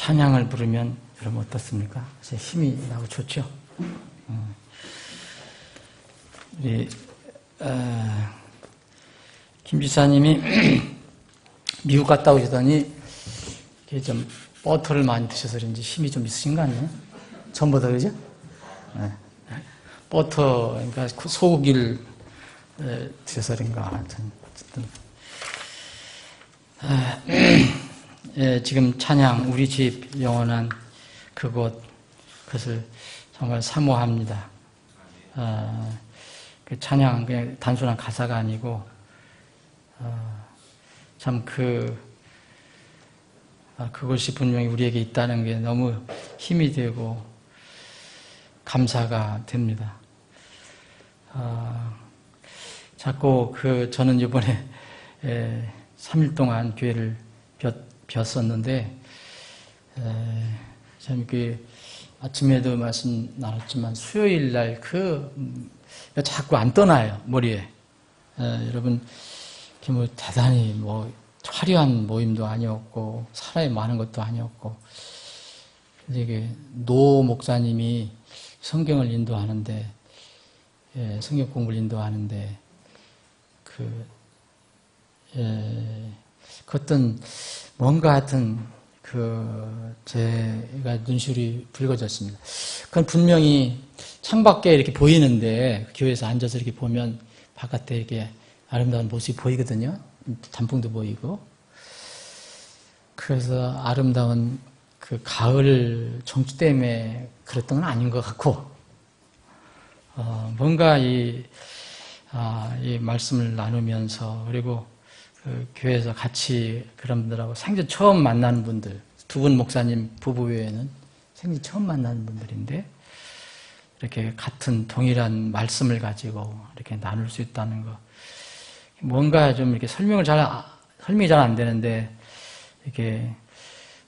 찬양을 부르면 여러분 어떻습니까? 힘이 나고 좋죠? 우리 김 지사님이 미국 갔다 오시더니 이게 좀 버터를 많이 드셔서 그런지 힘이 좀 있으신 거 아니에요? 전보다 그죠? 네. 버터, 그러니까 소고기를 드셔서 그런가. 어쨌든. 예, 지금 찬양, 우리 집 영원한 그것을 정말 사모합니다. 그 찬양, 그냥 단순한 가사가 아니고, 참 그것이 분명히 우리에게 있다는 게 너무 힘이 되고, 감사가 됩니다. 자꾸 저는 이번에 3일 동안 교회를 뵀었는데, 참 아침에도 말씀 나눴지만 수요일 날 자꾸 안 떠나요, 머리에. 여러분, 대단히 화려한 모임도 아니었고, 사람이 많은 것도 아니었고, 이게 노 목사님이 성경을 인도하는데, 성경 공부를 인도하는데, 어떤 뭔가 하여튼 제가 눈시울이 붉어졌습니다. 그건 분명히 창밖에 이렇게 보이는데 교회에서 앉아서 이렇게 보면 바깥에 이렇게 아름다운 모습이 보이거든요. 단풍도 보이고. 그래서 아름다운 가을 정취 때문에 그랬던 건 아닌 것 같고, 뭔가 이 말씀을 나누면서 그리고 교회에서 같이 그런 분들하고 생전 처음 만나는 분들, 두 분 목사님 부부 외에는 생전 처음 만나는 분들인데 이렇게 같은 동일한 말씀을 가지고 이렇게 나눌 수 있다는 거, 뭔가 좀 이렇게 설명이 잘 안 되는데 이렇게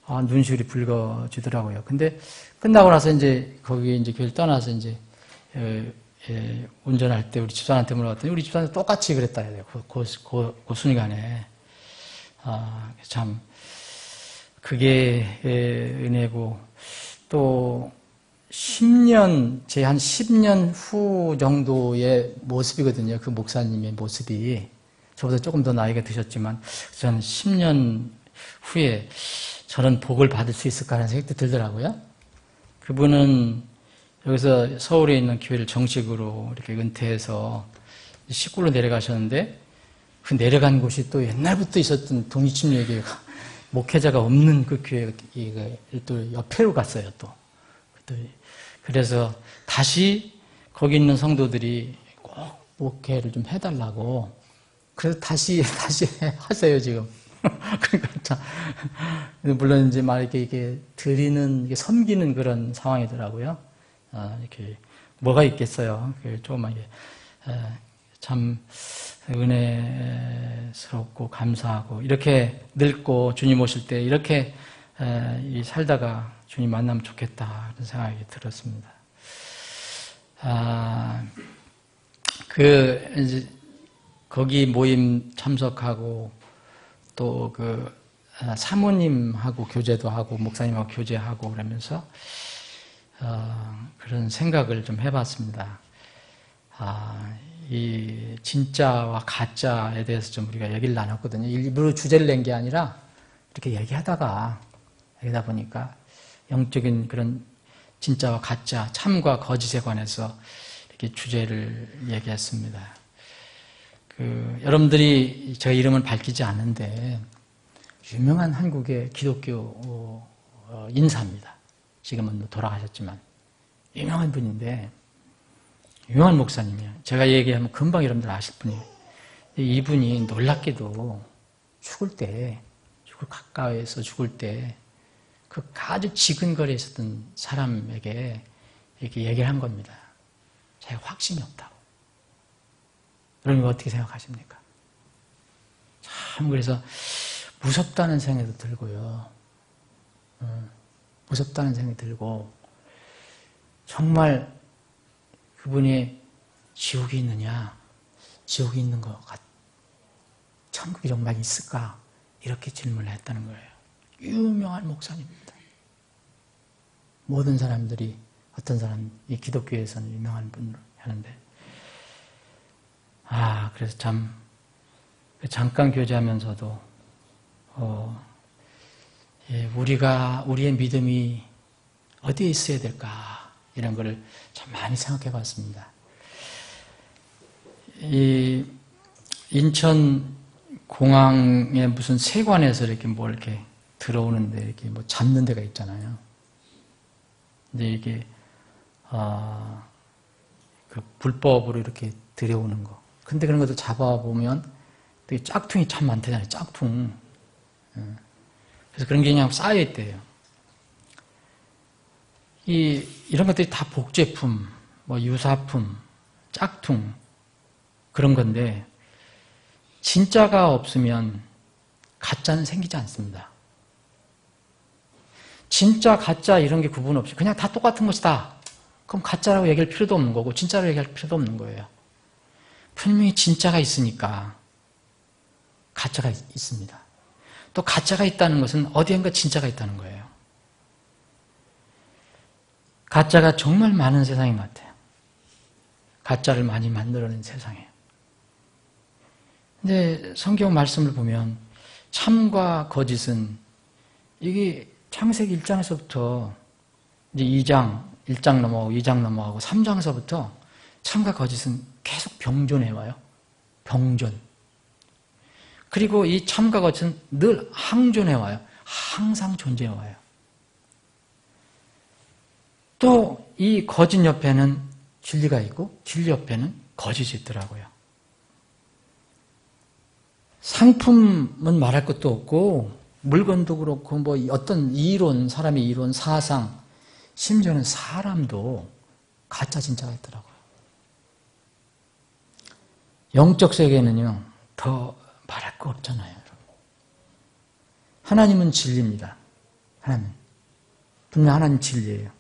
눈시울이 붉어지더라고요. 근데 끝나고 나서 거기 교회를 떠나서 운전할 때 우리 집사한테 물어봤더니 우리 집사는 똑같이 그랬다 해야 돼요. 그 순간에. 참, 그게 은혜고, 또, 제 한 10년 후 정도의 모습이거든요. 그 목사님의 모습이. 저보다 조금 더 나이가 드셨지만, 저는 10년 후에 저런 복을 받을 수 있을까 하는 생각도 들더라고요. 그분은 여기서 서울에 있는 교회를 정식으로 이렇게 은퇴해서 시골로 내려가셨는데, 그 내려간 곳이 또 옛날부터 있었던 독립침례교회가 목회자가 없는 그 교회가 또 옆에로 갔어요, 또. 그래서 다시 거기 있는 성도들이 꼭 목회를 좀 해달라고. 그래서 다시 하세요, 지금. 그러니까 참. 물론 이렇게 드리는, 섬기는 그런 상황이더라고요. 이렇게 뭐가 있겠어요. 조금만 참 은혜스럽고 감사하고, 이렇게 늙고 주님 오실 때 이렇게 살다가 주님 만나면 좋겠다 그런 생각이 들었습니다. 거기 모임 참석하고 또 사모님하고 교제도 하고 목사님하고 교제하고 그러면서 그런 생각을 좀 해봤습니다. 이 진짜와 가짜에 대해서 좀 우리가 얘기를 나눴거든요. 일부러 주제를 낸 게 아니라 이렇게 얘기하다 보니까 영적인 그런 진짜와 가짜, 참과 거짓에 관해서 이렇게 주제를 얘기했습니다. 여러분들이 저 이름을 밝히지 않는데 유명한 한국의 기독교 인사입니다. 지금은 돌아가셨지만 유명한 분인데, 유명한 목사님이에요. 제가 얘기하면 금방 여러분들 아실 분이에요. 이분이 놀랍게도 가까이에서 죽을 때 아주 지근거리에 있었던 사람에게 이렇게 얘기를 한 겁니다. 자기가 확신이 없다고. 여러분 어떻게 생각하십니까? 참 그래서 무섭다는 생각도 들고요. 무섭다는 생각이 들고, 정말 그분이 지옥이 있느냐, 지옥이 있는 것 같, 천국이 정말 있을까? 이렇게 질문을 했다는 거예요. 유명한 목사님입니다. 모든 사람들이 어떤 사람, 이 기독교에서는 유명한 분으로 하는데, 그래서 참, 잠깐 교제하면서도, 우리의 믿음이 어디에 있어야 될까, 이런 거를 참 많이 생각해 봤습니다. 이, 인천 공항에 무슨 세관에서 이렇게 뭐 이렇게 들어오는데, 이렇게 뭐 잡는 데가 있잖아요. 근데 이게, 그 불법으로 이렇게 들여오는 거. 근데 그런 것도 잡아보면 되게 짝퉁이 참 많대잖아요. 짝퉁. 그래서 그런 게 그냥 쌓여있대요. 이런 것들이 다 복제품, 뭐 유사품, 짝퉁, 그런 건데, 진짜가 없으면 가짜는 생기지 않습니다. 진짜, 가짜 이런 게 구분 없이 그냥 다 똑같은 것이다. 그럼 가짜라고 얘기할 필요도 없는 거고 진짜라고 얘기할 필요도 없는 거예요. 분명히 진짜가 있으니까 가짜가 있습니다. 또 가짜가 있다는 것은 어디엔가 진짜가 있다는 거예요. 가짜가 정말 많은 세상인 것 같아요. 가짜를 많이 만들어낸 세상이에요. 근데 성경 말씀을 보면 참과 거짓은 이게 창세기 1장에서부터 이제 1장 넘어가고 2장 넘어가고 3장에서부터 참과 거짓은 계속 병존해 와요. 병존. 그리고 이 참과 거짓은 늘 항존해 와요. 항상 존재해 와요. 또 이 거짓 옆에는 진리가 있고 진리 옆에는 거짓이 있더라고요. 상품은 말할 것도 없고 물건도 그렇고 뭐 어떤 이론, 사람의 이론, 사상, 심지어는 사람도 가짜 진짜가 있더라고요. 영적 세계는요, 더 말할 거 없잖아요, 여러분. 하나님은 진리입니다. 하나님. 분명 하나님 진리예요.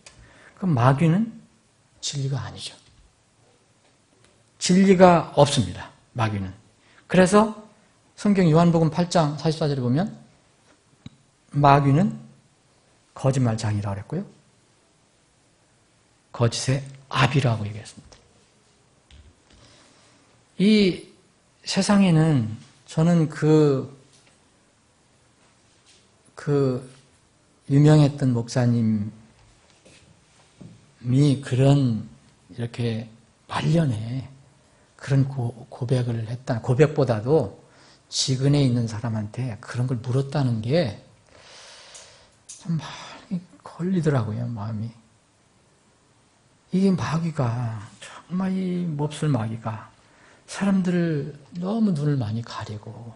그럼 마귀는 진리가 아니죠. 진리가 없습니다, 마귀는. 그래서 성경 요한복음 8장 44절에 보면 마귀는 거짓말장이라고 그랬고요. 거짓의 아비라고 얘기했습니다. 이 세상에는 저는 그 유명했던 목사님이 그런 이렇게 말년에 그런 고백을 했다. 고백보다도 지근에 있는 사람한테 그런 걸 물었다는 게 참 많이 걸리더라고요, 마음이. 이 마귀가, 정말 이 몹쓸 마귀가 사람들을 너무 눈을 많이 가리고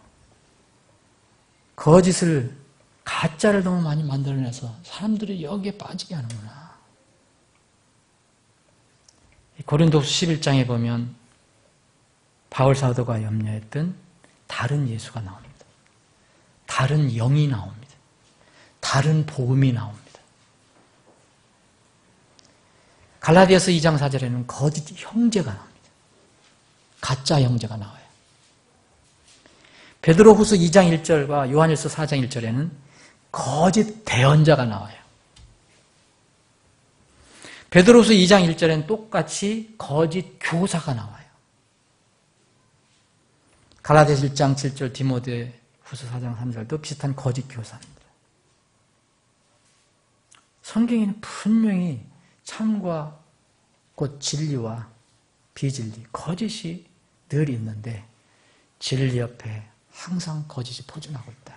거짓을, 가짜를 너무 많이 만들어내서 사람들이 여기에 빠지게 하는구나. 고린도후서 11장에 보면 바울 사도가 염려했던 다른 예수가 나옵니다. 다른 영이 나옵니다. 다른 복음이 나옵니다. 갈라디아서 2장 4절에는 거짓 형제가 나옵니다. 가짜 형제가 나와요. 베드로후서 2장 1절과 요한일서 4장 1절에는 거짓 대언자가 나와요. 베드로후서 2장 1절에는 똑같이 거짓 교사가 나와요. 갈라디아서 1장 7절, 디모데후서 4장 3절도 비슷한 거짓 교사입니다. 성경에는 분명히 참과 곧 진리와 비진리, 거짓이 늘 있는데 진리 옆에 항상 거짓이 포진하고 있다.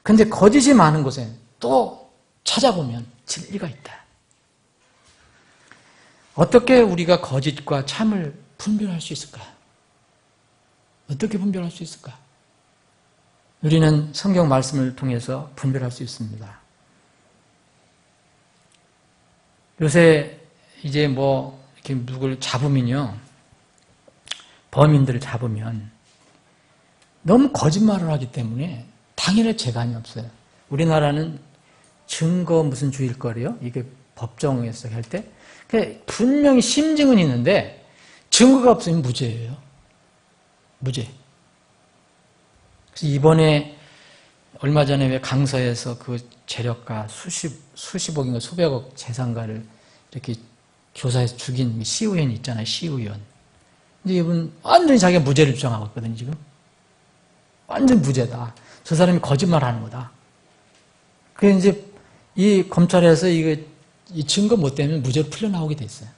그런데 거짓이 많은 곳에 또 찾아보면 진리가 있다. 어떻게 우리가 거짓과 참을 분별할 수 있을까? 어떻게 분별할 수 있을까? 우리는 성경 말씀을 통해서 분별할 수 있습니다. 요새 이제 뭐 이렇게 누굴 잡으면요, 범인들을 잡으면 너무 거짓말을 하기 때문에 당연히 재간이 없어요. 우리나라는 증거 무슨 주일 거래요? 이게 법정에서 할 때 분명히 심증은 있는데 증거가 없으면 무죄예요. 무죄. 그래서 이번에 얼마 전에 왜 강서에서 그 재력가 수십억인가 수백억 재산가를 이렇게 교사에서 죽인 시의원 있잖아요. 시의원. 근데 이분 완전히 자기가 무죄를 주장하고 있거든요, 지금. 완전 무죄다. 저 사람이 거짓말 하는 거다. 그래서 이제 이 검찰에서 이 증거 못 되면 무죄로 풀려나오게 됐어요.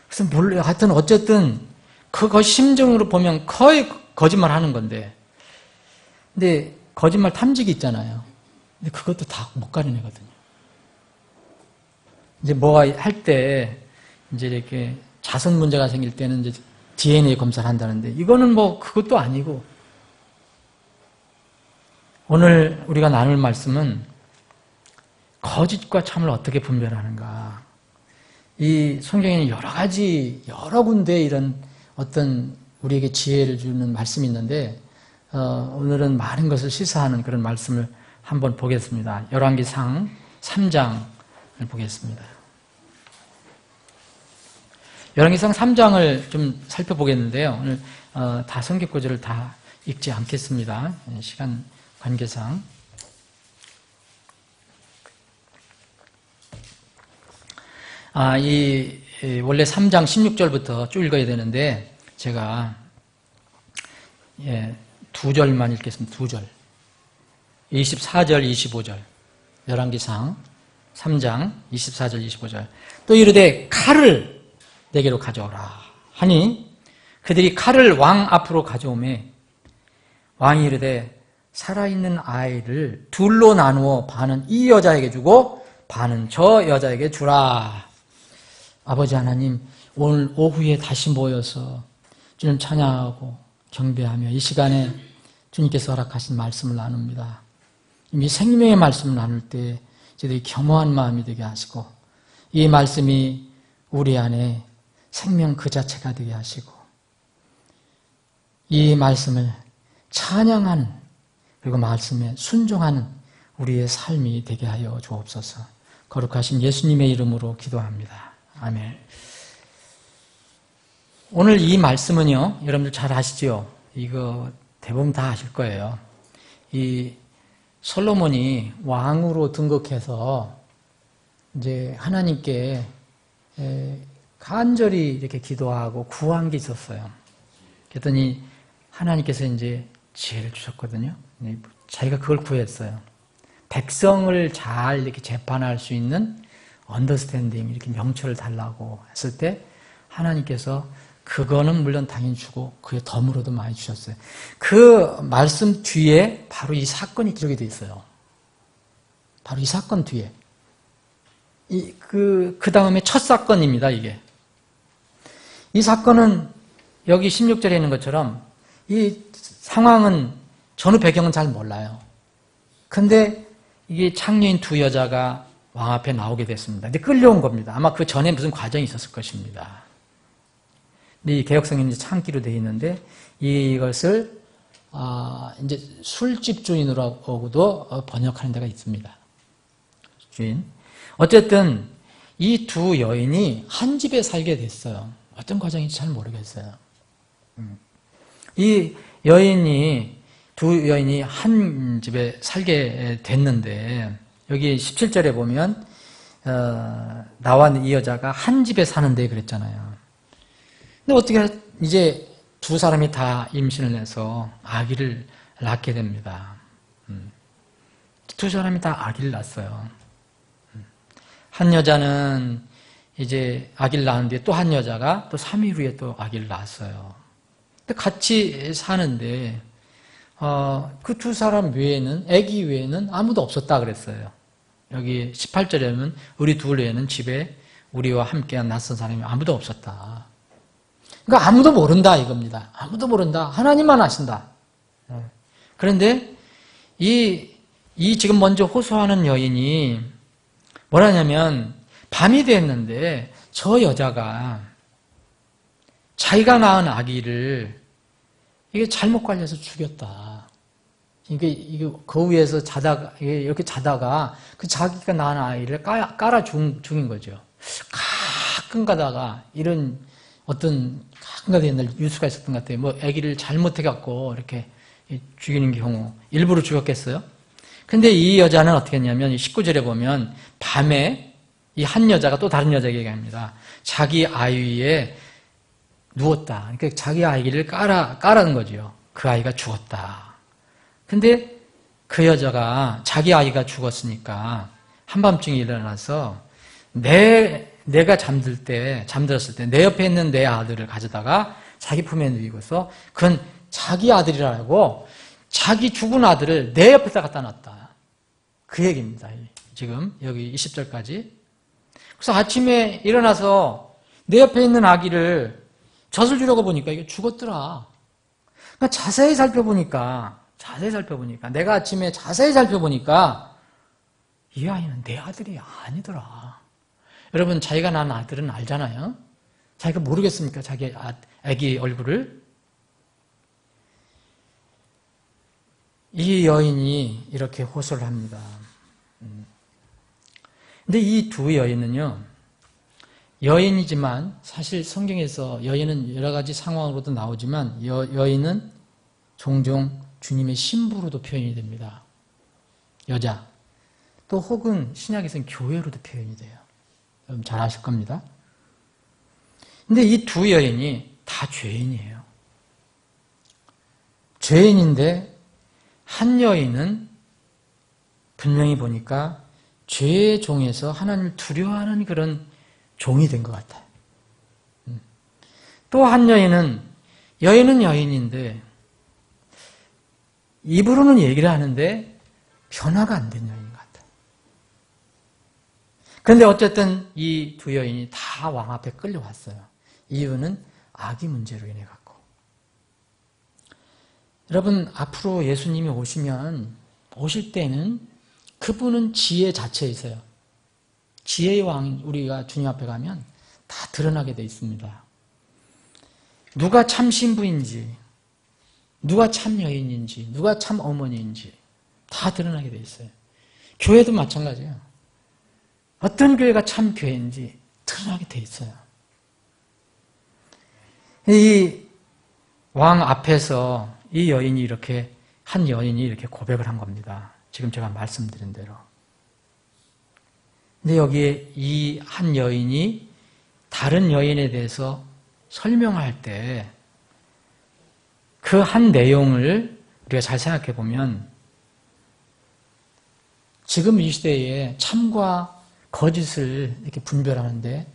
그래서 몰라요. 하여튼 어쨌든 그거 심정으로 보면 거의 거짓말 하는 건데. 근데 거짓말 탐지기 있잖아요. 근데 그것도 다 못 가려내거든요. 이제 뭐가 할 때 이제 이렇게 자손 문제가 생길 때는 이제 DNA 검사를 한다는데 이거는 뭐 그것도 아니고 오늘 우리가 나눌 말씀은 거짓과 참을 어떻게 분별하는가. 이 성경에는 여러 군데 이런 어떤 우리에게 지혜를 주는 말씀이 있는데 오늘은 많은 것을 시사하는 그런 말씀을 한번 보겠습니다. 열왕기상 3장을 보겠습니다. 열왕기상 3장을 좀 살펴보겠는데요. 오늘 다 성경 구절을 다 읽지 않겠습니다. 시간 관계상. 원래 3장 16절부터 쭉 읽어야 되는데 제가 두 절만 읽겠습니다. 두 절. 24절, 25절. 열왕기상 3장 24절, 25절. 또 이르되 칼을 내게로 가져오라 하니 그들이 칼을 왕 앞으로 가져오매 왕이 이르되 살아있는 아이를 둘로 나누어 반은 이 여자에게 주고 반은 저 여자에게 주라. 아버지 하나님, 오늘 오후에 다시 모여서 주님 찬양하고 경배하며 이 시간에 주님께서 허락하신 말씀을 나눕니다. 이미 생명의 말씀을 나눌 때 저희들이 겸허한 마음이 되게 하시고 이 말씀이 우리 안에 생명 그 자체가 되게 하시고 이 말씀을 찬양하는 그리고 말씀에 순종하는 우리의 삶이 되게 하여 주옵소서. 거룩하신 예수님의 이름으로 기도합니다. 아멘. 오늘 이 말씀은요, 여러분들 잘 아시죠? 이거 대부분 다 아실 거예요. 이 솔로몬이 왕으로 등극해서 이제 하나님께 간절히 이렇게 기도하고 구한 게 있었어요. 그랬더니 하나님께서 이제 지혜를 주셨거든요. 자기가 그걸 구했어요. 백성을 잘 이렇게 재판할 수 있는 언더스탠딩, 이렇게 명철을 달라고 했을 때 하나님께서 그거는 물론 당연히 주고 그에 덤으로도 많이 주셨어요. 그 말씀 뒤에 바로 이 사건이 기록이 되어 있어요. 바로 이 사건 뒤에. 그 다음에 첫 사건입니다, 이게. 이 사건은 여기 16절에 있는 것처럼 이 상황은 전후 배경은 잘 몰라요. 근데 이게 창녀인 두 여자가 왕 앞에 나오게 됐습니다. 근데 끌려온 겁니다. 아마 그 전에 무슨 과정이 있었을 것입니다. 근데 이 개역성에는 창기로 되어 있는데 이것을 이제 술집 주인으로도 번역하는 데가 있습니다. 주인. 어쨌든 이 두 여인이 한 집에 살게 됐어요. 어떤 과정인지 잘 모르겠어요. 이 두 여인이 한 집에 살게 됐는데 여기 17절에 보면 나와 이 여자가 한 집에 사는데 그랬잖아요. 근데 어떻게 이제 두 사람이 다 임신을 해서 아기를 낳게 됩니다. 두 사람이 다 아기를 낳았어요. 한 여자는 이제 아기를 낳은 뒤에 또 한 여자가 또 3일 후에 또 아기를 낳았어요. 근데 같이 사는데 그 두 사람 외에는, 아기 외에는 아무도 없었다 그랬어요. 여기 18절에는 우리 둘 외에는 집에 우리와 함께한 낯선 사람이 아무도 없었다. 그러니까 아무도 모른다 이겁니다. 아무도 모른다. 하나님만 아신다. 그런데 이 지금 먼저 호소하는 여인이 뭐라냐면 밤이 됐는데 저 여자가 자기가 낳은 아기를 이게 잘못 관리해서 죽였다. 이게 그 위에서 이렇게 자다가 그 자기가 낳은 아이를 깔아 죽인 거죠. 가끔 가다가 가끔 가다 옛날 뉴스가 있었던 것 같아요. 뭐 아기를 잘못해갖고 이렇게 죽이는 경우 일부러 죽였겠어요? 근데 이 여자는 어떻게 했냐면 19절에 보면 밤에 이 한 여자가 또 다른 여자에게 얘기합니다. 자기 아이 위에 누웠다. 그러니까 자기 아이를 까라는 거죠. 그 아이가 죽었다. 근데 그 여자가 자기 아이가 죽었으니까 한밤중에 일어나서 내가 잠들었을 때 내 옆에 있는 내 아들을 가져다가 자기 품에 누이고서 그건 자기 아들이라고 자기 죽은 아들을 내 옆에다 갖다 놨다. 그 얘기입니다. 지금 여기 20절까지. 그래서 아침에 일어나서 내 옆에 있는 아기를 젖을 주려고 보니까 이게 죽었더라. 그러니까 자세히 살펴보니까 내가 아침에 자세히 살펴보니까 이 아이는 내 아들이 아니더라. 여러분 자기가 낳은 아들은 알잖아요. 자기가 모르겠습니까? 자기 아기 얼굴을. 이 여인이 이렇게 호소를 합니다. 근데 이 두 여인은요, 여인이지만 사실 성경에서 여인은 여러 가지 상황으로도 나오지만 여인은 종종 주님의 신부로도 표현이 됩니다. 여자. 또 혹은 신약에서는 교회로도 표현이 돼요. 여러분 잘 아실 겁니다. 근데 이 두 여인이 다 죄인이에요. 죄인인데 한 여인은 분명히 보니까 죄의 종에서 하나님을 두려워하는 그런 종이 된 것 같아요. 또 한 여인은 여인인데 입으로는 얘기를 하는데 변화가 안 된 여인 같아요. 그런데 어쨌든 이 두 여인이 다 왕 앞에 끌려왔어요. 이유는 아기 문제로 인해 갖고. 여러분 앞으로 예수님이 오실 때는 그분은 지혜 자체에 있어요. 지혜의 왕 우리가 주님 앞에 가면 다 드러나게 돼 있습니다. 누가 참 신부인지, 누가 참 여인인지, 누가 참 어머니인지 다 드러나게 돼 있어요. 교회도 마찬가지예요. 어떤 교회가 참 교회인지 드러나게 돼 있어요. 이 왕 앞에서 이 여인이 이렇게 한 여인이 이렇게 고백을 한 겁니다. 지금 제가 말씀드린 대로. 근데 여기에 이 한 여인이 다른 여인에 대해서 설명할 때 그 한 내용을 우리가 잘 생각해 보면 지금 이 시대에 참과 거짓을 이렇게 분별하는데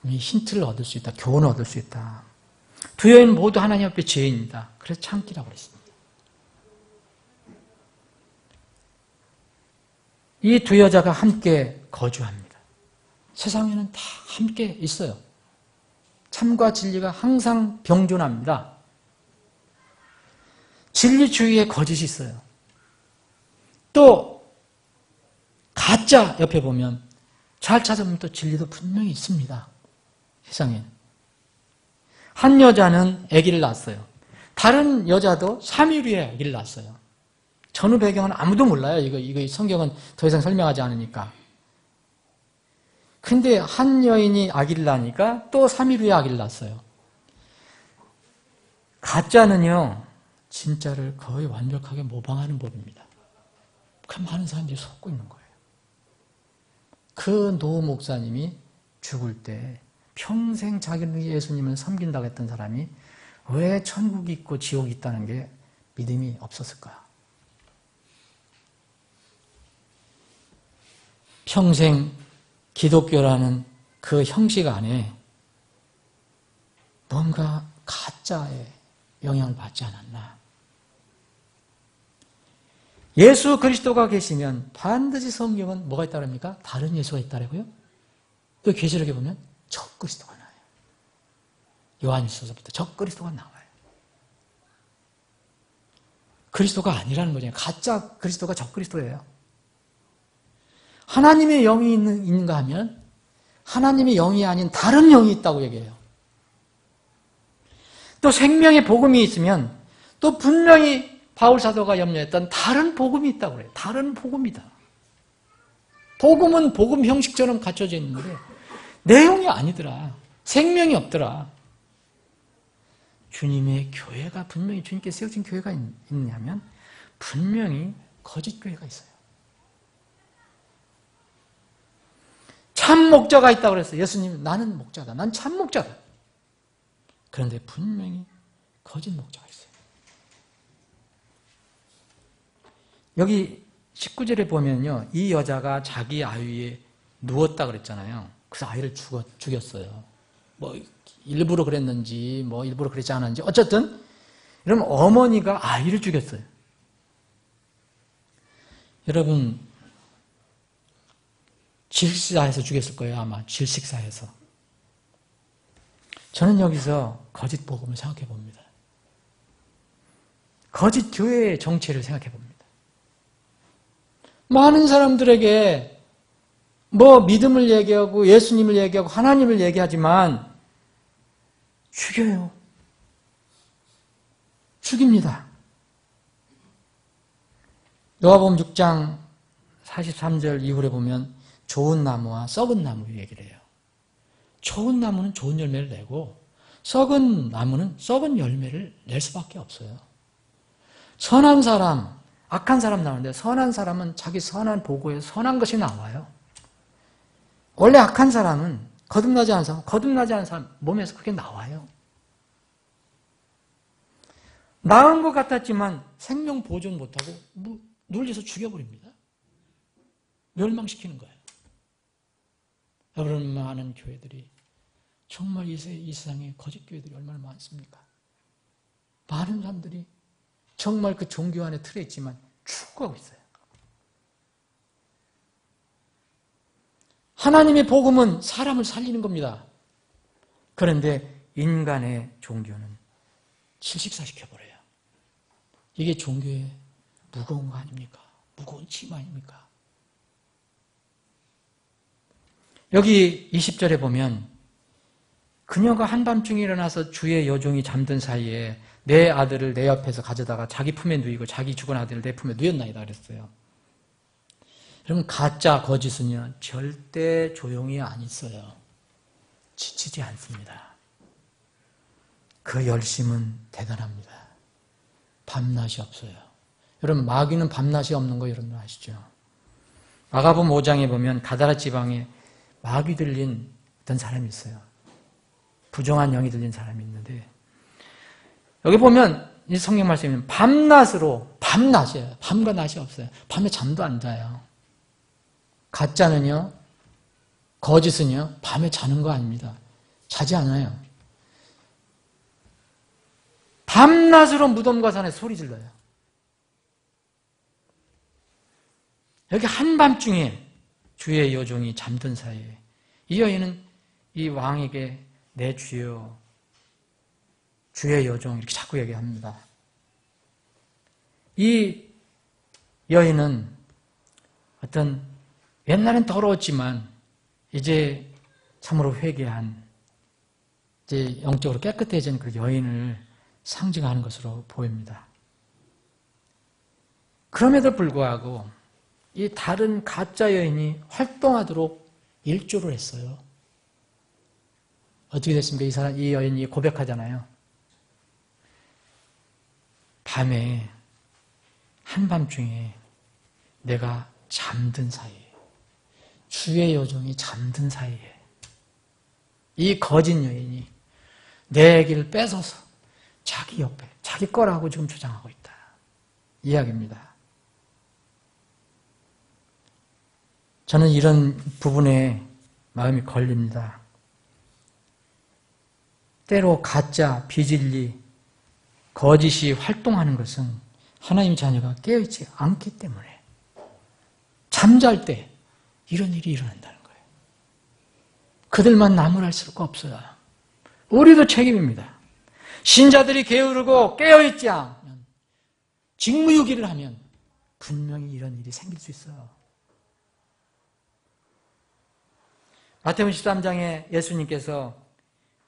힌트를 얻을 수 있다. 교훈을 얻을 수 있다. 두 여인 모두 하나님 앞에 죄인이다. 그래서 참기라고 그랬습니다. 이 두 여자가 함께 거주합니다. 세상에는 다 함께 있어요. 참과 진리가 항상 병존합니다. 진리주의에 거짓이 있어요. 또 가짜 옆에 보면 잘 찾아보면 또 진리도 분명히 있습니다. 세상에. 한 여자는 아기를 낳았어요. 다른 여자도 3일 후에 아기를 낳았어요. 전후 배경은 아무도 몰라요. 이거 성경은 더 이상 설명하지 않으니까. 근데 한 여인이 아기를 낳으니까 또 3일 후에 아기를 낳았어요. 가짜는요, 진짜를 거의 완벽하게 모방하는 법입니다. 그 많은 사람들이 속고 있는 거예요. 그 노 목사님이 죽을 때 평생 자기는 예수님을 섬긴다고 했던 사람이 왜 천국이 있고 지옥이 있다는 게 믿음이 없었을까? 평생 기독교라는 그 형식 안에 뭔가 가짜의 영향을 받지 않았나. 예수 그리스도가 계시면 반드시 성경은 뭐가 있다고 합니까? 다른 예수가 있다고요? 또 계시록에 보면 적그리스도가 나와요. 요한일서서부터 적그리스도가 나와요. 그리스도가 아니라는 거잖아요. 가짜 그리스도가 적그리스도예요. 하나님의 영이 있는가 하면 하나님의 영이 아닌 다른 영이 있다고 얘기해요. 또 생명의 복음이 있으면 또 분명히 바울 사도가 염려했던 다른 복음이 있다고 그래요. 다른 복음이다. 복음은 복음 형식처럼 갖춰져 있는데 내용이 아니더라. 생명이 없더라. 주님의 교회가 분명히 주님께 세워진 교회가 있냐면 분명히 거짓 교회가 있어요. 참 목자가 있다고 그랬어요. 예수님, 나는 목자다. 난 참 목자다. 그런데 분명히 거짓 목자가 있어요. 여기 19절에 보면요. 이 여자가 자기 아이에 누웠다 그랬잖아요. 그래서 아이를 죽였어요. 뭐 일부러 그랬는지 뭐 일부러 그랬지 않았는지 어쨌든 이러면 어머니가 아이를 죽였어요. 여러분 질식사해서 죽였을 거예요. 아마 질식사해서. 저는 여기서 거짓 복음을 생각해 봅니다. 거짓 교회의 정체를 생각해 봅니다. 많은 사람들에게 뭐 믿음을 얘기하고 예수님을 얘기하고 하나님을 얘기하지만 죽여요. 죽입니다. 요한복음 6장 43절 이후에 보면 좋은 나무와 썩은 나무 얘기를 해요. 좋은 나무는 좋은 열매를 내고 썩은 나무는 썩은 열매를 낼 수밖에 없어요. 선한 사람, 악한 사람 나오는데 선한 사람은 자기 선한 보고에 선한 것이 나와요. 원래 악한 사람은 거듭나지 않은 사람 몸에서 그게 나와요. 나은 것 같았지만 생명 보존 못하고 눌려서 죽여버립니다. 멸망시키는 거예요. 여러분, 많은 교회들이 정말 이 세상에 거짓 교회들이 얼마나 많습니까? 많은 사람들이 정말 그 종교 안에 틀에 있지만 추구하고 있어요. 하나님의 복음은 사람을 살리는 겁니다. 그런데 인간의 종교는 질식사시켜버려요. 이게 종교의 무거운 거 아닙니까? 무거운 짐 아닙니까? 여기 20절에 보면 그녀가 한밤중에 일어나서 주의 여종이 잠든 사이에 내 아들을 내 옆에서 가져다가 자기 품에 누이고 자기 죽은 아들을 내 품에 누였나이다 그랬어요. 여러분, 가짜 거짓은요 절대 조용히 안 있어요. 지치지 않습니다. 그 열심은 대단합니다. 밤낮이 없어요. 여러분, 마귀는 밤낮이 없는 거 여러분 아시죠? 마가복음 5장에 보면 가다라 지방에 마귀 들린 어떤 사람이 있어요. 부정한 영이 들린 사람이 있는데 여기 보면 이 성경 말씀에는 밤낮이에요. 밤과 낮이 없어요. 밤에 잠도 안 자요. 가짜는요, 거짓은요, 밤에 자는 거 아닙니다. 자지 않아요. 밤낮으로 무덤과 산에 소리 질러요. 여기 한밤중에 주의 여종이 잠든 사이에 이 여인은 이 왕에게 내 주여, 주의 여종 이렇게 자꾸 얘기합니다. 이 여인은 어떤 옛날엔 더러웠지만 이제 참으로 회개한 이제 영적으로 깨끗해진 그 여인을 상징하는 것으로 보입니다. 그럼에도 불구하고 이 다른 가짜 여인이 활동하도록 일조를 했어요. 어떻게 됐습니까? 이 여인이 고백하잖아요. 밤에 한밤중에 내가 잠든 사이에, 주의 여종이 잠든 사이에 이 거짓 여인이 내 아기를 뺏어서 자기 옆에 자기 거라고 지금 주장하고 있다. 이야기입니다. 저는 이런 부분에 마음이 걸립니다. 때로 가짜, 비진리, 거짓이 활동하는 것은 하나님 자녀가 깨어있지 않기 때문에 잠잘 때 이런 일이 일어난다는 거예요. 그들만 나무랄 수가 없어요. 우리도 책임입니다. 신자들이 게으르고 깨어있지 않으면, 직무유기를 하면 분명히 이런 일이 생길 수 있어요. 마태복음 13장에 예수님께서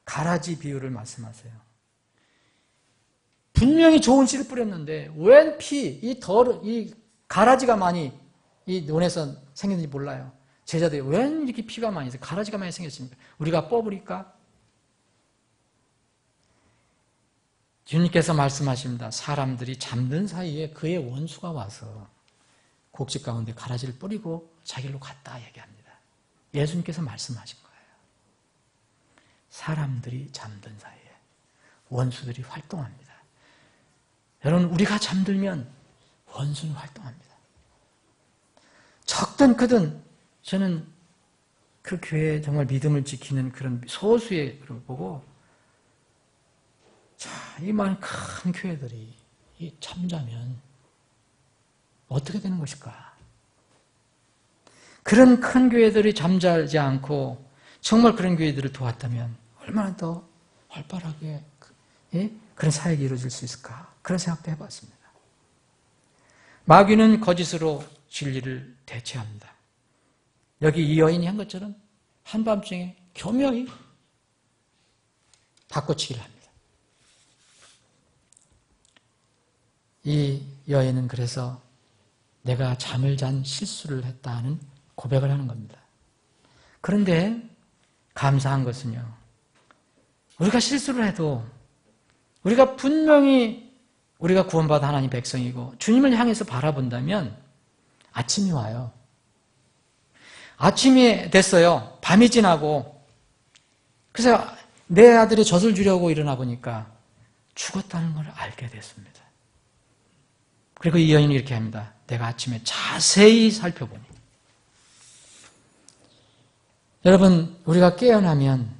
가라지 비유를 말씀하세요. 분명히 좋은 씨를 뿌렸는데 웬 이 가라지가 많이 이 논에서 생겼는지 몰라요. 제자들이 웬 이렇게 피가 많이 있어요? 가라지가 많이 생겼습니까? 우리가 뽑으니까? 주님께서 말씀하십니다. 사람들이 잠든 사이에 그의 원수가 와서 곡식 가운데 가라지를 뿌리고 자기로 갔다 얘기합니다. 예수님께서 말씀하신 거예요. 사람들이 잠든 사이에 원수들이 활동합니다. 여러분, 우리가 잠들면 원수는 활동합니다. 적든 크든 저는 그 교회에 정말 믿음을 지키는 그런 소수의 걸 보고, 자, 이만 큰 교회들이 잠자면 어떻게 되는 것일까? 그런 큰 교회들이 잠자지 않고 정말 그런 교회들을 도왔다면 얼마나 더 활발하게 그런 사역이 이루어질 수 있을까? 그런 생각도 해봤습니다. 마귀는 거짓으로 진리를 대체합니다. 여기 이 여인이 한 것처럼 한밤중에 교묘히 바꿔치기를 합니다. 이 여인은 그래서 내가 잠을 잔 실수를 했다 하는 고백을 하는 겁니다. 그런데 감사한 것은요, 우리가 실수를 해도 우리가 분명히 우리가 구원받은 하나님 백성이고 주님을 향해서 바라본다면 아침이 와요. 아침이 됐어요. 밤이 지나고, 그래서 내 아들이 젖을 주려고 일어나 보니까 죽었다는 걸 알게 됐습니다. 그리고 이 여인이 이렇게 합니다. 내가 아침에 자세히 살펴보니. 여러분, 우리가 깨어나면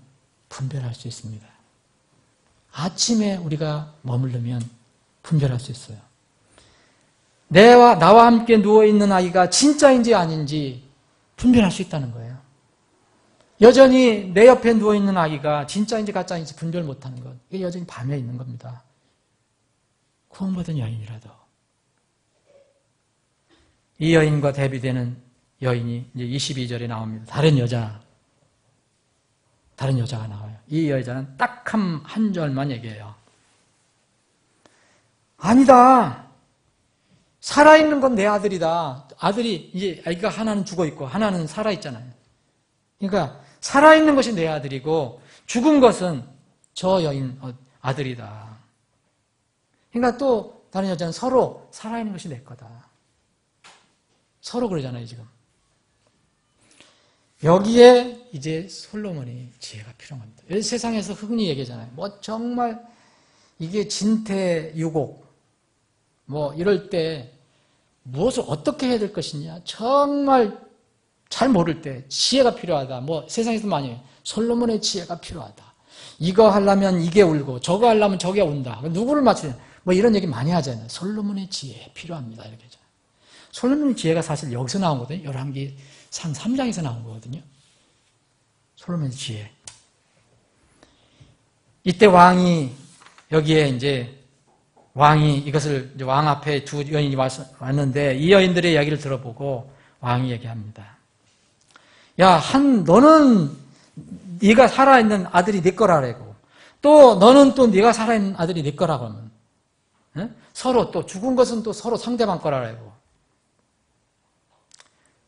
분별할 수 있습니다. 아침에 우리가 머무르면 분별할 수 있어요. 나와 함께 누워있는 아이가 진짜인지 아닌지 분별할 수 있다는 거예요. 여전히 내 옆에 누워있는 아기가 진짜인지 가짜인지 분별 못하는 것, 이게 여전히 밤에 있는 겁니다. 구원받은 여인이라도. 이 여인과 대비되는 여인이 이제 22절에 나옵니다. 다른 여자가 나와요. 이 여자는 딱 한 절만 얘기해요. 아니다. 살아있는 건 내 아들이다. 아기가 하나는 죽어있고 하나는 살아있잖아요. 그러니까 살아있는 것이 내 아들이고 죽은 것은 저 여인 아들이다. 그러니까 또 다른 여자는 서로 살아있는 것이 내 거다. 서로 그러잖아요, 지금. 여기에 이제 솔로몬이 지혜가 필요한 겁니다. 세상에서 흔히 얘기하잖아요. 뭐 정말 이게 진퇴유곡 이럴 때 무엇을 어떻게 해야 될 것이냐 정말 잘 모를 때 지혜가 필요하다. 세상에서 많이 해요. 솔로몬의 지혜가 필요하다. 이거 하려면 이게 울고 저거 하려면 저게 운다. 누구를 맞추냐. 이런 얘기 많이 하잖아요. 솔로몬의 지혜 필요합니다. 이렇게 하잖아요. 솔로몬의 지혜가 사실 여기서 나온 거거든요. 열왕기 상 3장에서 나온 거거든요. 솔로몬의 지혜. 이때 왕이 여기에 이제 왕이 이것을 이제 왕 앞에 두 여인이 왔는데 이 여인들의 이야기를 들어보고 왕이 얘기합니다. 야, 너는 네가 살아있는 아들이 네 거라고. 또 너는 또 네가 살아있는 아들이 네 거라고 하면 서로 또 죽은 것은 또 서로 상대방 거라고.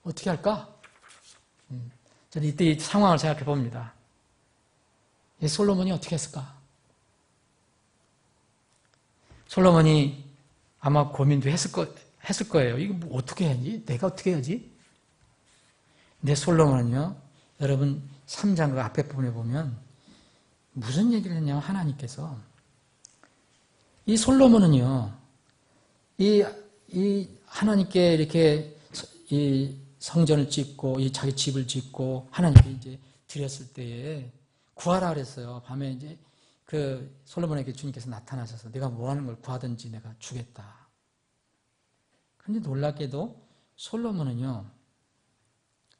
어떻게 할까? 저는 이때 이 상황을 생각해 봅니다. 이 솔로몬이 어떻게 했을까? 솔로몬이 아마 고민도 했을 거예요. 이거 어떻게 해야지? 내가 어떻게 해야지? 근데 솔로몬은요, 여러분 3장 그 앞에 부분에 보면 무슨 얘기를 했냐면 하나님께서 이 솔로몬은요, 이 하나님께 이렇게 이 성전을 짓고 이 자기 집을 짓고 하나님께 이제 드렸을 때에 구하라 그랬어요. 밤에 이제 그 솔로몬에게 주님께서 나타나셔서 내가 뭐 하는 걸 구하든지 내가 주겠다. 그런데 놀랍게도 솔로몬은요,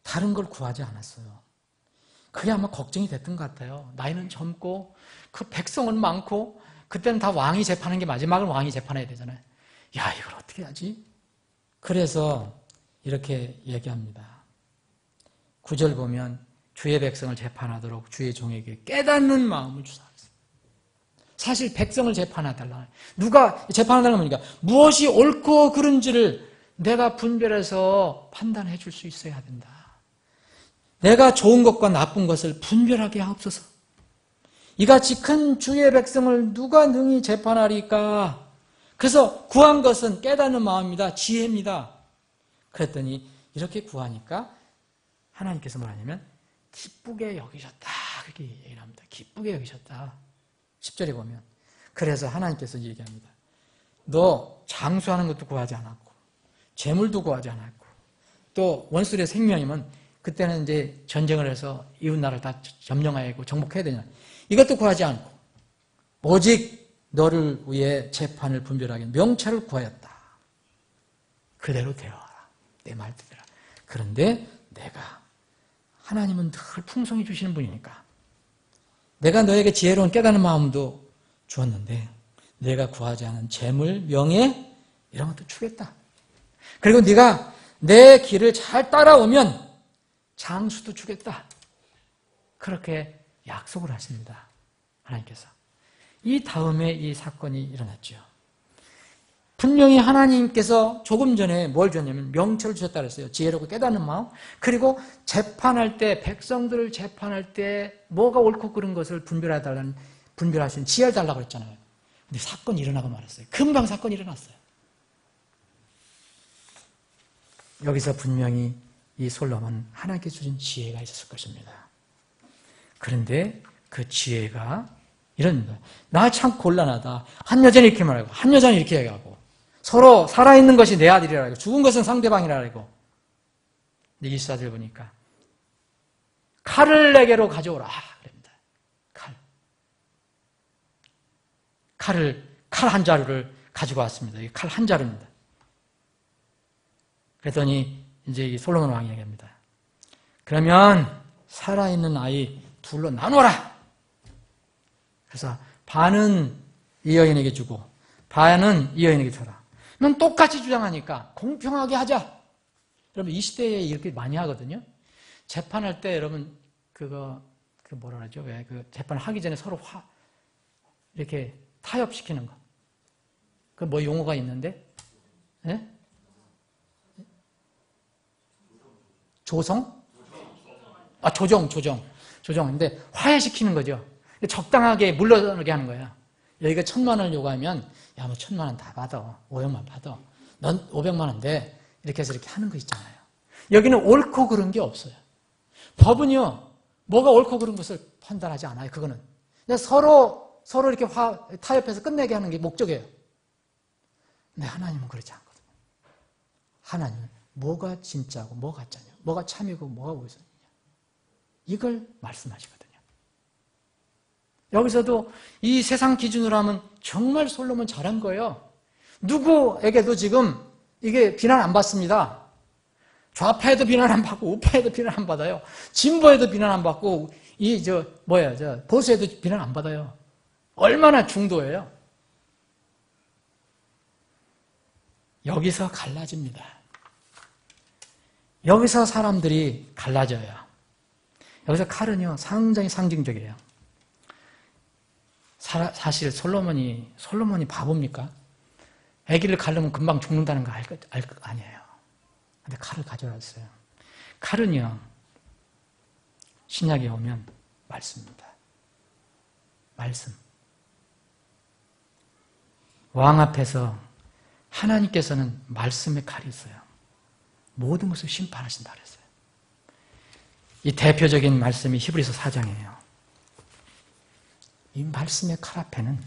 다른 걸 구하지 않았어요. 그게 아마 걱정이 됐던 것 같아요. 나이는 젊고 그 백성은 많고 그때는 다 왕이 재판하는 게 마지막은 왕이 재판해야 되잖아요. 야, 이걸 어떻게 하지? 그래서 이렇게 얘기합니다. 9절 보면 주의 백성을 재판하도록 주의 종에게 깨닫는 마음을 주사. 사실 백성을 재판해달라. 누가 재판하다는 거니까 무엇이 옳고 그른지를 내가 분별해서 판단해 줄 수 있어야 된다. 내가 좋은 것과 나쁜 것을 분별하게 하옵소서. 이같이 큰 주의 백성을 누가 능히 재판하리까? 그래서 구한 것은 깨닫는 마음입니다. 지혜입니다. 그랬더니 이렇게 구하니까 하나님께서 뭐라냐면 기쁘게 여기셨다. 그렇게 얘기를 합니다. 기쁘게 여기셨다. 10절에 보면. 그래서 하나님께서 얘기합니다. 너 장수하는 것도 구하지 않았고 재물도 구하지 않았고 또 원수의 생명이면 그때는 이제 전쟁을 해서 이웃 나라를 다 점령해야 하고 정복해야 되냐. 이것도 구하지 않고 오직 너를 위해 재판을 분별하게 명철을 구하였다. 그대로 되어라. 내 말 듣더라. 그런데 내가 하나님은 늘 풍성히 주시는 분이니까 내가 너에게 지혜로운 깨닫는 마음도 주었는데 내가 구하지 않은 재물, 명예 이런 것도 주겠다. 그리고 네가 내 길을 잘 따라오면 장수도 주겠다. 그렇게 약속을 하십니다. 하나님께서. 이 다음에 이 사건이 일어났죠. 분명히 하나님께서 조금 전에 뭘 주었냐면 명철을 주셨다 그랬어요. 지혜롭고 깨닫는 마음. 그리고 재판할 때 백성들을 재판할 때 뭐가 옳고 그른 것을 분별하시는 지혜를 달라고 그랬잖아요. 근데 사건이 일어나고 말았어요. 금방 사건이 일어났어요. 여기서 분명히 이 솔로몬은 하나님께서 주신 지혜가 있었을 것입니다. 그런데 그 지혜가 이럽니다. 나 참 곤란하다. 한 여자는 이렇게 말하고 한 여자는 이렇게 얘기하고 서로 살아있는 것이 내 아들이라고 죽은 것은 상대방이라고. 근데 이스라엘 보니까 칼을 내게로 가져오라 그럽니다. 칼 한 자루를 가지고 왔습니다. 이 칼 한 자루입니다. 그랬더니 이제 이 솔로몬 왕이 얘기합니다. 그러면 살아있는 아이 둘로 나누어라. 그래서 반은 이 여인에게 주고 반은 이 여인에게 줘라. 넌 똑같이 주장하니까 공평하게 하자. 여러분 이 시대에 이렇게 많이 하거든요. 재판할 때 여러분 그 뭐라 그러죠? 왜 그 재판을 하기 전에 서로 이렇게 타협시키는 거. 그 뭐 용어가 있는데? 네? 조성? 조정인데 화해시키는 거죠. 적당하게 물러나게 하는 거야. 여기가 1,000만 원을 요구하면 야, 뭐 1,000만 원 다 받아. 500만 받아. 넌 500만 원 돼. 이렇게 해서 이렇게 하는 거 있잖아요. 여기는 옳고 그른 게 없어요. 법은요, 뭐가 옳고 그른 것을 판단하지 않아요. 그거는. 그냥 서로 이렇게 타협해서 끝내게 하는 게 목적이에요. 근데 하나님은 그렇지 않거든요. 하나님은 뭐가 진짜고 뭐가 가짜냐, 뭐가 참이고 뭐가 오해서냐. 이걸 말씀하시거든요. 여기서도 이 세상 기준으로 하면 정말 솔로몬 잘한 거예요. 누구에게도 지금 이게 비난 안 받습니다. 좌파에도 비난 안 받고 우파에도 비난 안 받아요. 진보에도 비난 안 받고 보수에도 비난 안 받아요. 얼마나 중도예요. 여기서 갈라집니다. 여기서 사람들이 갈라져요. 여기서 칼은요 상당히 상징적이에요. 사실 솔로몬이 바보입니까? 아기를 가르면 금방 죽는다는 거 알 거 아니에요. 근데 칼을 가져왔어요. 칼은요 신약에 오면 말씀입니다. 말씀. 왕 앞에서 하나님께서는 말씀의 칼이 있어요. 모든 것을 심판하신다 그랬어요. 이 대표적인 말씀이 히브리서 4장이에요. 이 말씀의 칼 앞에는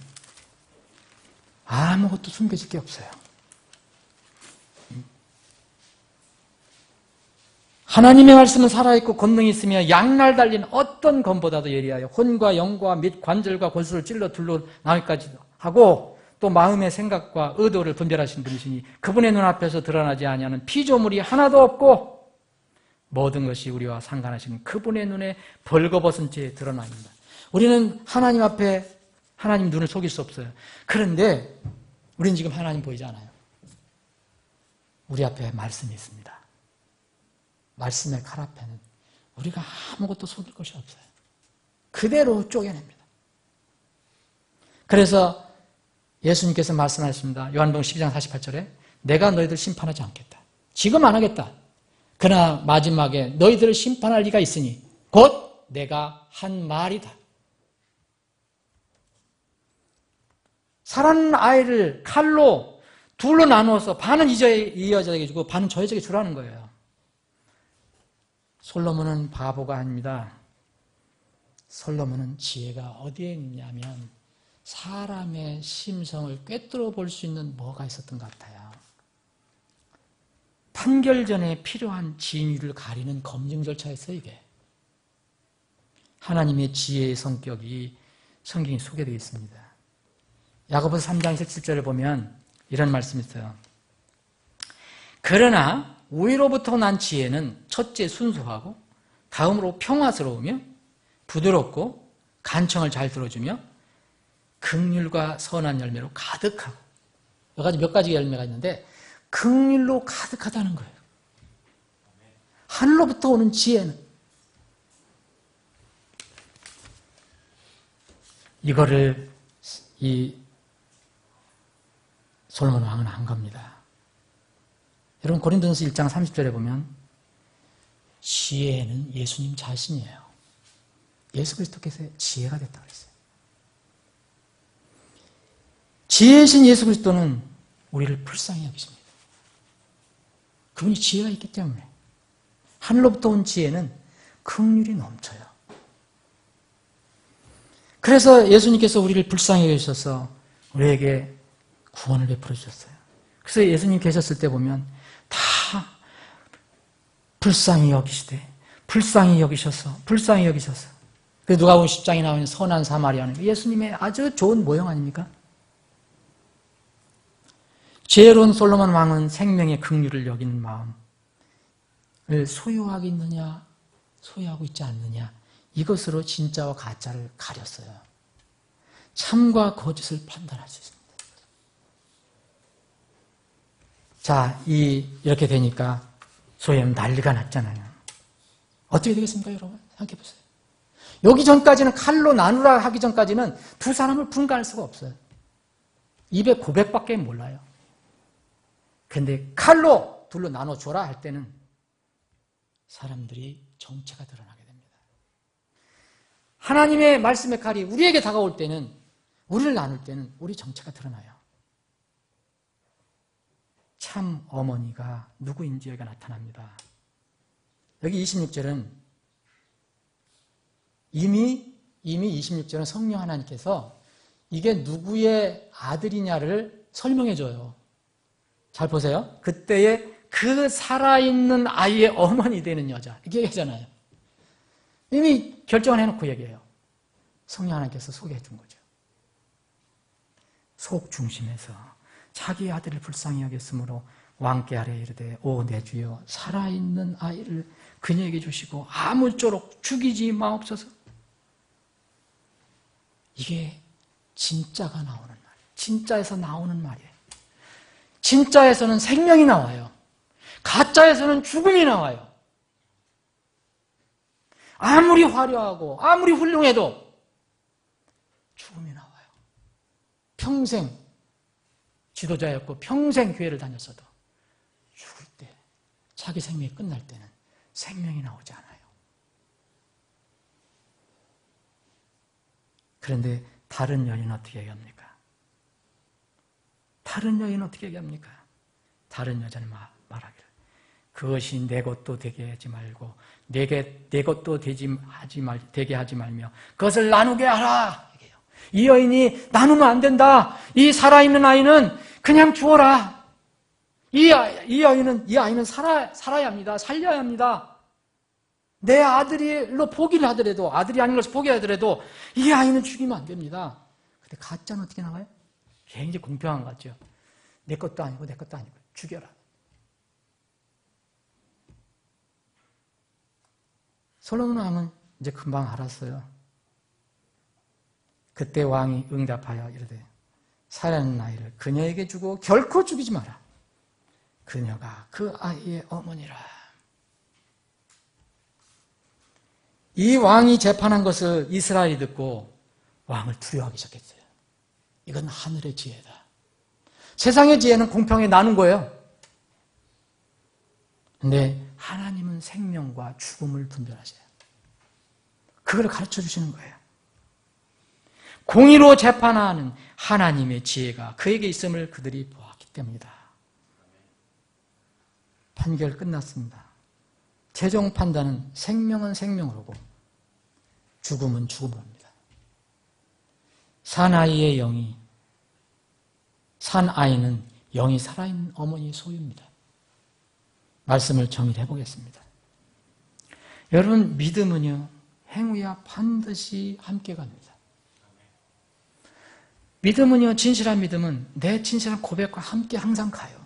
아무것도 숨겨질 게 없어요. 하나님의 말씀은 살아있고 권능이 있으며 양날 달린 어떤 검보다도 예리하여 혼과 영과 및 관절과 골수를 찔러 둘로 나기까지도 하고 또 마음의 생각과 의도를 분별하시는 분이시니 그분의 눈앞에서 드러나지 아니하는 피조물이 하나도 없고 모든 것이 우리와 상관하시는 그분의 눈에 벌거벗은 채 드러납니다. 우리는 하나님 앞에 하나님 눈을 속일 수 없어요. 그런데 우리는 지금 하나님 보이지 않아요. 우리 앞에 말씀이 있습니다. 말씀의 칼 앞에는 우리가 아무것도 속일 것이 없어요. 그대로 쪼개냅니다. 그래서 예수님께서 말씀하셨습니다. 요한복음 12장 48절에 내가 너희들 심판하지 않겠다. 지금 안 하겠다. 그러나 마지막에 너희들을 심판할 리가 있으니 곧 내가 한 말이다. 살아있는 아이를 칼로 둘로 나누어서 반은 이 여자에게 주고 반은 저 여자에게 주라는 거예요. 솔로몬은 바보가 아닙니다. 솔로몬은 지혜가 어디에 있냐면 사람의 심성을 꿰뚫어 볼 수 있는 뭐가 있었던 것 같아요. 판결 전에 필요한 진위를 가리는 검증 절차였어요, 이게. 하나님의 지혜의 성격이 성경에 소개되어 있습니다. 야고보서 3장 17절을 보면 이런 말씀이 있어요. 그러나 위로부터 난 지혜는 첫째 순수하고 다음으로 평화스러우며 부드럽고 간청을 잘 들어주며 긍휼과 선한 열매로 가득하고 몇 가지 열매가 있는데 긍휼로 가득하다는 거예요. 하늘로부터 오는 지혜는 이거를 이 솔로몬 왕은 한 겁니다. 여러분 고린도전서 1장 30절에 보면 지혜는 예수님 자신이에요. 예수 그리스도께서 지혜가 됐다고 그랬어요. 지혜이신 예수 그리스도는 우리를 불쌍히 여기십니다. 그분이 지혜가 있기 때문에 하늘로부터 온 지혜는 긍휼이 넘쳐요. 그래서 예수님께서 우리를 불쌍히 여기셔서 우리에게 구원을 베풀어 주셨어요. 그래서 예수님 계셨을 때 보면 다 불쌍히 여기시되 불쌍히 여기셔서 그래서 누가복음 10장에 나오는 선한 사마리아는 예수님의 아주 좋은 모형 아닙니까? 지혜로운 솔로몬 왕은 생명의 긍휼을 여기는 마음을 소유하고 있느냐 소유하고 있지 않느냐 이것으로 진짜와 가짜를 가렸어요. 참과 거짓을 판단할 수 있습니다. 자, 이렇게 되니까 소위 하면 난리가 났잖아요. 어떻게 되겠습니까, 여러분? 생각해 보세요. 여기 전까지는 칼로 나누라 하기 전까지는 두 사람을 분간할 수가 없어요. 입에 고백밖에 몰라요. 근데 칼로 둘로 나눠줘라 할 때는 사람들이 정체가 드러나게 됩니다. 하나님의 말씀의 칼이 우리에게 다가올 때는, 우리를 나눌 때는 우리 정체가 드러나요. 참 어머니가 누구인지 여기가 나타납니다. 여기 26절은 이미 26절은 성령 하나님께서 이게 누구의 아들이냐를 설명해줘요. 잘 보세요. 그때에 그 살아있는 아이의 어머니 되는 여자 이렇게 얘기하잖아요. 이미 결정을 해놓고 얘기해요. 성령 하나님께서 소개해 준 거죠. 속 중심에서 자기 아들을 불쌍히 여겼으므로 왕께 아뢰 이르되 오 내 주여 살아있는 아이를 그녀에게 주시고 아무쪼록 죽이지 마옵소서. 이게 진짜가 나오는 말, 진짜에서 나오는 말이에요. 진짜에서는 생명이 나와요. 가짜에서는 죽음이 나와요. 아무리 화려하고 아무리 훌륭해도 죽음이 나와요. 평생 지도자였고 평생 교회를 다녔어도 죽을 때, 자기 생명이 끝날 때는 생명이 나오지 않아요. 그런데 다른 여인은 어떻게 얘기합니까? 다른 여인은 어떻게 얘기합니까? 다른 여자는 말하기를 그것이 내 것도 되게 하지 말고 내 것도 되게 하지 말며 그것을 나누게 하라. 이 여인이 나누면 안 된다. 이 살아있는 아이는 그냥 주어라. 이 아이는 살아야 합니다. 살려야 합니다. 내 아들로 포기를 하더라도, 아들이 아닌 것을 포기하더라도 이 아이는 죽이면 안 됩니다. 근데 가짜는 어떻게 나와요? 굉장히 공평한 것 같죠. 내 것도 아니고 죽여라. 솔로몬 왕은 이제 금방 알았어요. 그때 왕이 응답하여 이르되 살아있는 아이를 그녀에게 주고 결코 죽이지 마라. 그녀가 그 아이의 어머니라. 이 왕이 재판한 것을 이스라엘이 듣고 왕을 두려워하기 시작했어요. 이건 하늘의 지혜다. 세상의 지혜는 공평하게 나눈 거예요. 근데 하나님은 생명과 죽음을 분별하셔요. 그걸 가르쳐 주시는 거예요. 공의로 재판하는 하나님의 지혜가 그에게 있음을 그들이 보았기 때문이다. 판결 끝났습니다. 최종 판단은 생명은 생명으로고 죽음은 죽음으로입니다. 사나이의 영이, 산아이는 영이 살아있는 어머니의 소유입니다. 말씀을 정의해 보겠습니다. 여러분, 믿음은요, 행위와 반드시 함께 갑니다. 믿음은요, 진실한 믿음은 내 진실한 고백과 함께 항상 가요.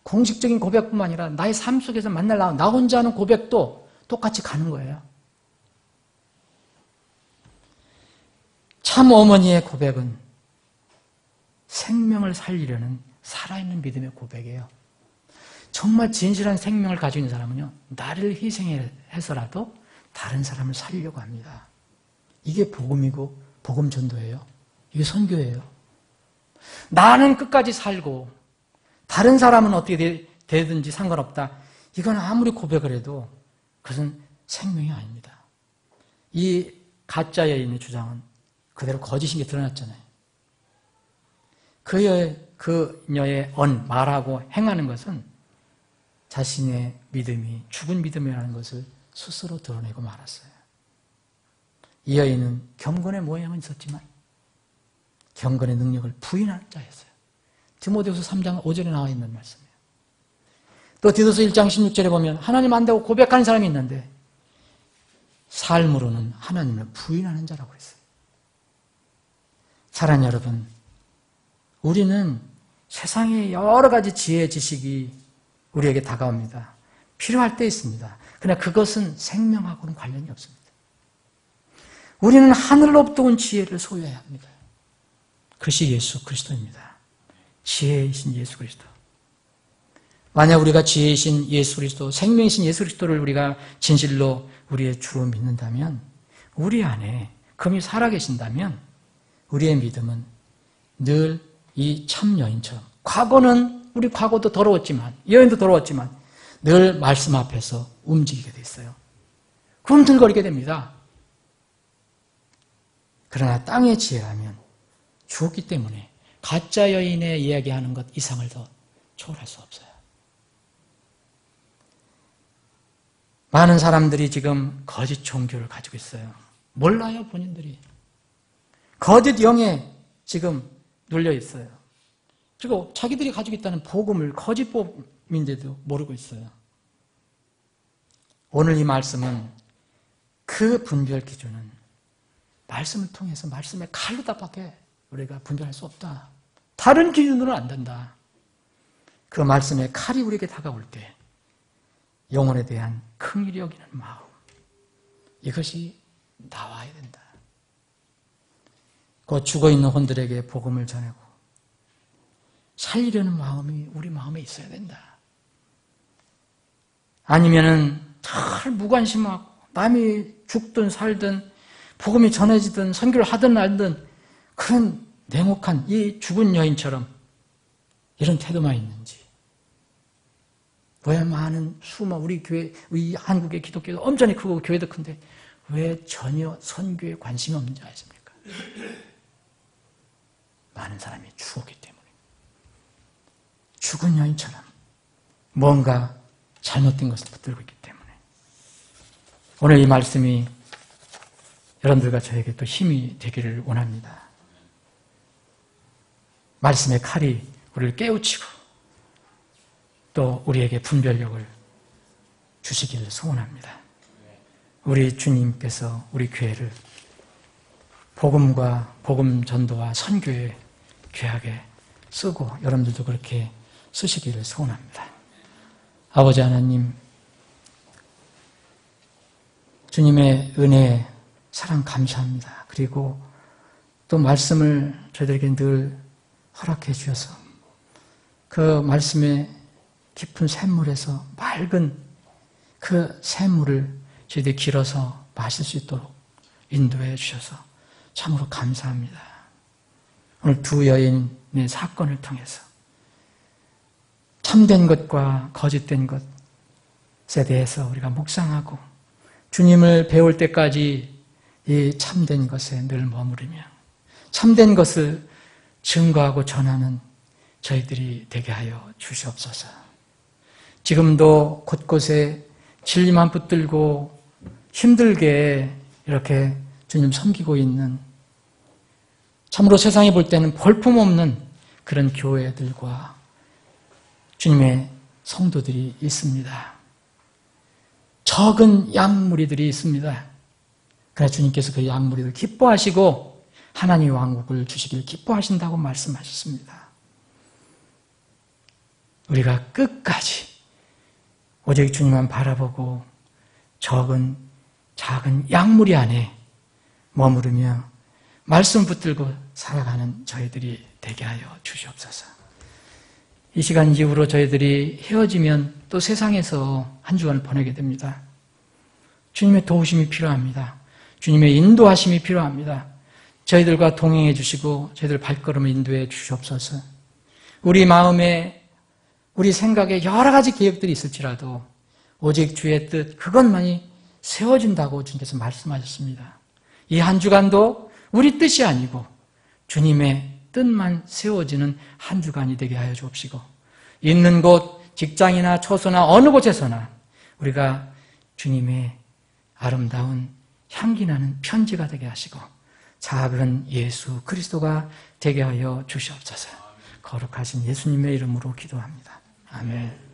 공식적인 고백뿐만 아니라 나의 삶 속에서 만날 나 혼자 하는 고백도 똑같이 가는 거예요. 참 어머니의 고백은 생명을 살리려는 살아있는 믿음의 고백이에요. 정말 진실한 생명을 가지고 있는 사람은요, 나를 희생해서라도 다른 사람을 살리려고 합니다. 이게 복음이고 복음 전도예요. 이게 선교예요. 나는 끝까지 살고 다른 사람은 어떻게 되든지 상관없다. 이건 아무리 고백을 해도 그것은 생명이 아닙니다. 이 가짜 여인의 주장은 그대로 거짓인 게 드러났잖아요. 그녀의 말하고 행하는 것은 자신의 믿음이 죽은 믿음이라는 것을 스스로 드러내고 말았어요. 이 여인은 경건의 모양은 있었지만 경건의 능력을 부인하는 자였어요. 디모데후서 3장 5절에 나와 있는 말씀이에요. 또 디도서 1장 16절에 보면 하나님 안다고 고백하는 사람이 있는데 삶으로는 하나님을 부인하는 자라고 했어요. 사랑하는 여러분, 우리는 세상의 여러 가지 지혜, 지식이 우리에게 다가옵니다. 필요할 때 있습니다. 그러나 그것은 생명하고는 관련이 없습니다. 우리는 하늘로부터 온 지혜를 소유해야 합니다. 그것이 예수 그리스도입니다. 지혜이신 예수 그리스도. 만약 우리가 지혜이신 예수 그리스도, 생명이신 예수 그리스도를 우리가 진실로 우리의 주로 믿는다면, 우리 안에 그분이 살아계신다면 우리의 믿음은 늘 이 참 여인처럼, 과거는 우리 과거도 더러웠지만, 여인도 더러웠지만 늘 말씀 앞에서 움직이게 돼 있어요. 꿈틀거리게 됩니다. 그러나 땅의 지혜라면 죽었기 때문에 가짜 여인의 이야기하는 것 이상을 더 초월할 수 없어요. 많은 사람들이 지금 거짓 종교를 가지고 있어요. 몰라요, 본인들이. 거짓 영에 지금 눌려 있어요. 그리고 자기들이 가지고 있다는 복음을 거짓 복음인데도 모르고 있어요. 오늘 이 말씀은 그 분별 기준은 말씀을 통해서 말씀의 칼로 답밖에 우리가 분별할 수 없다. 다른 기준으로는 안 된다. 그 말씀의 칼이 우리에게 다가올 때 영혼에 대한 긍휼히 여기는 마음, 이것이 나와야 된다. 그 죽어있는 혼들에게 복음을 전하고 살리려는 마음이 우리 마음에 있어야 된다. 아니면은 잘 무관심하고 남이 죽든 살든 복음이 전해지든 선교를 하든 말든 그런 냉혹한 이 죽은 여인처럼 이런 태도만 있는지, 왜 많은 우리 교회, 우리 한국의 기독교도 엄청나게 크고 교회도 큰데 왜 전혀 선교에 관심이 없는지 아십니까? 많은 사람이 죽었기 때문에. 죽은 여인처럼 뭔가 잘못된 것을 붙들고 있기 때문에. 오늘 이 말씀이 여러분들과 저에게 또 힘이 되기를 원합니다. 말씀의 칼이 우리를 깨우치고 또 우리에게 분별력을 주시기를 소원합니다. 우리 주님께서 우리 교회를 복음과 복음 전도와 선교에 귀하게 쓰고 여러분들도 그렇게 쓰시기를 소원합니다. 아버지 하나님, 주님의 은혜, 사랑 감사합니다. 그리고 또 말씀을 저희들에게 늘 허락해 주셔서 그 말씀의 깊은 샘물에서 맑은 그 샘물을 저희들이 길어서 마실 수 있도록 인도해 주셔서 참으로 감사합니다. 오늘 두 여인의 사건을 통해서 참된 것과 거짓된 것에 대해서 우리가 묵상하고 주님을 배울 때까지 이 참된 것에 늘 머무르며 참된 것을 증거하고 전하는 저희들이 되게 하여 주시옵소서. 지금도 곳곳에 진리만 붙들고 힘들게 이렇게 주님 섬기고 있는, 참으로 세상이 볼 때는 볼품없는 그런 교회들과 주님의 성도들이 있습니다. 적은 양무리들이 있습니다. 그러나 주님께서 그 양무리를 기뻐하시고 하나님의 왕국을 주시길 기뻐하신다고 말씀하셨습니다. 우리가 끝까지 오직 주님만 바라보고 적은 작은 양무리 안에 머무르며 말씀 붙들고 살아가는 저희들이 되게 하여 주시옵소서. 이 시간 이후로 저희들이 헤어지면 또 세상에서 한 주간을 보내게 됩니다. 주님의 도우심이 필요합니다. 주님의 인도하심이 필요합니다. 저희들과 동행해 주시고 저희들 발걸음을 인도해 주시옵소서. 우리 마음에 우리 생각에 여러 가지 계획들이 있을지라도 오직 주의 뜻 그것만이 세워진다고 주님께서 말씀하셨습니다. 이 한 주간도 우리 뜻이 아니고 주님의 뜻만 세워지는 한 주간이 되게 하여 주옵시고, 있는 곳 직장이나 처소나 어느 곳에서나 우리가 주님의 아름다운 향기나는 편지가 되게 하시고 작은 예수 그리스도가 되게 하여 주시옵소서. 거룩하신 예수님의 이름으로 기도합니다. 아멘.